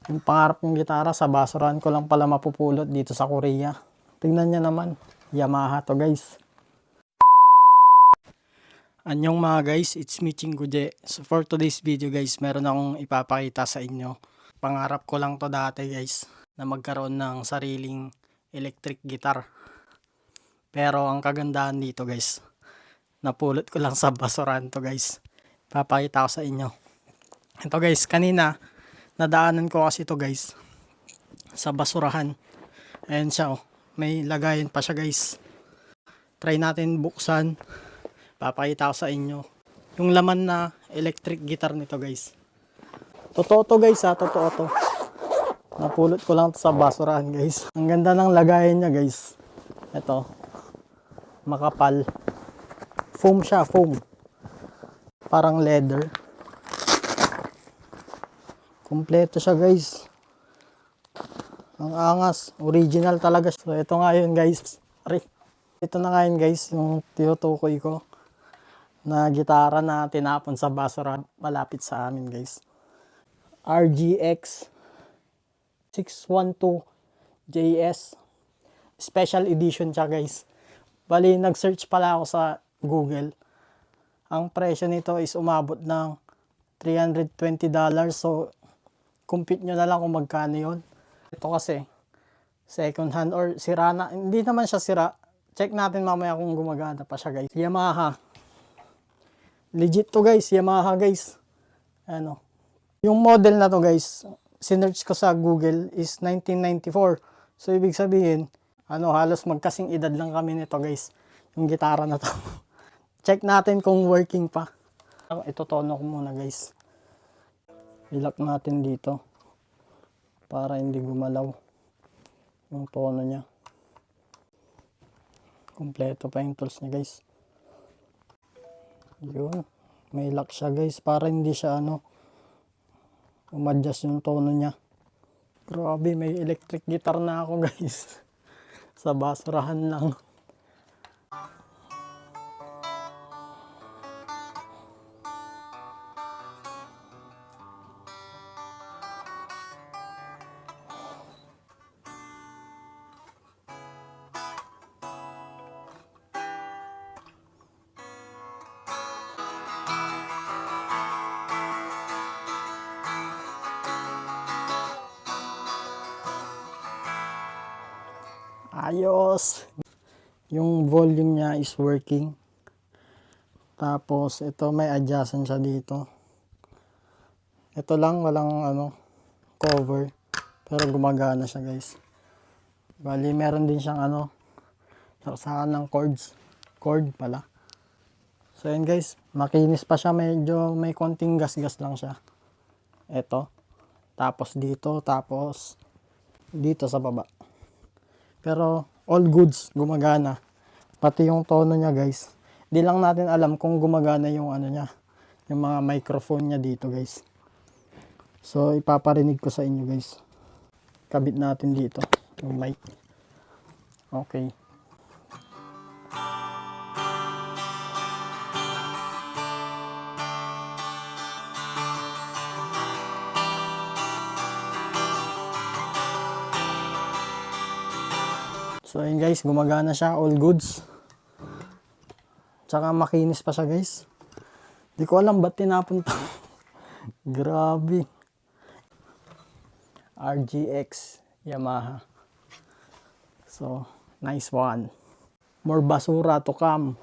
Yung pangarap kong gitara sa basurahan ko lang pala mapupulot dito sa Korea. Tingnan nyo naman. Yamaha to guys. Anyong mga guys, it's me Chingguje. So for today's video guys, meron akong ipapakita sa inyo. Pangarap ko lang to dati guys, na magkaroon ng sariling electric guitar. Pero ang kagandahan dito guys, napulot ko lang sa basurahan to guys. Papakita ko sa inyo. Ito guys, kanina nadaanan ko kasi ito guys sa basurahan. Ayan siya oh, may lagayan pa siya guys. Try natin buksan. Papakita ko sa inyo yung laman na electric guitar nito guys. Totoo to guys ha, totoo to. Napulot ko lang to sa basurahan guys. Ang ganda ng lagayan niya guys. Ito, makapal. Foam siya, foam. Parang leather. Kompleto siya guys. Ang angas, original talaga. So ito nga yun guys. Ito na nga yun guys, yung tinutukoy ko na gitara na tinapon sa basura malapit sa amin guys. RGX 612 JS Special Edition siya guys. Bali nag-search pala ako sa Google. Ang presyo nito is umabot ng $320. So compute nyo na lang kung magkano yun. Ito kasi second hand or sira na. Hindi naman siya sira. Check natin mamaya kung gumagana pa siya guys. Yamaha. Legit to guys, Yamaha guys. Ano? Yung model na to guys, sinearch ko sa Google is 1994. So ibig sabihin, halos magkasing edad lang kami nito guys. Yung gitara na to. Check natin kung working pa. Ito tono ko muna guys. Ilak natin dito para hindi gumalaw yung tono niya. Kompleto pa yung tools niya guys. Yun, may lock siya guys para hindi siya umadjust yung tono niya. Grabe, may electric guitar na ako guys. Sa basurahan lang. Ayos. Yung volume niya is working. Tapos ito may adjustment siya dito. Ito lang walang cover. Pero gumagana siya guys. Bali meron din siyang saksakan ng cords. Cord pala. So yun guys, makinis pa siya, medyo may konting gas-gas lang siya. Ito. Tapos dito, tapos dito sa baba. Pero all goods, gumagana. Pati yung tono niya guys. Di lang natin alam kung gumagana yung niya, yung mga microphone niya dito guys. So ipaparinig ko sa inyo guys. Kabit natin dito yung mic. Okay. So ayun guys, gumagana siya, all goods. Tsaka makinis pa siya guys. Di ko alam ba't tinapon to. Grabe. RGX Yamaha. So, nice one. More basura to come.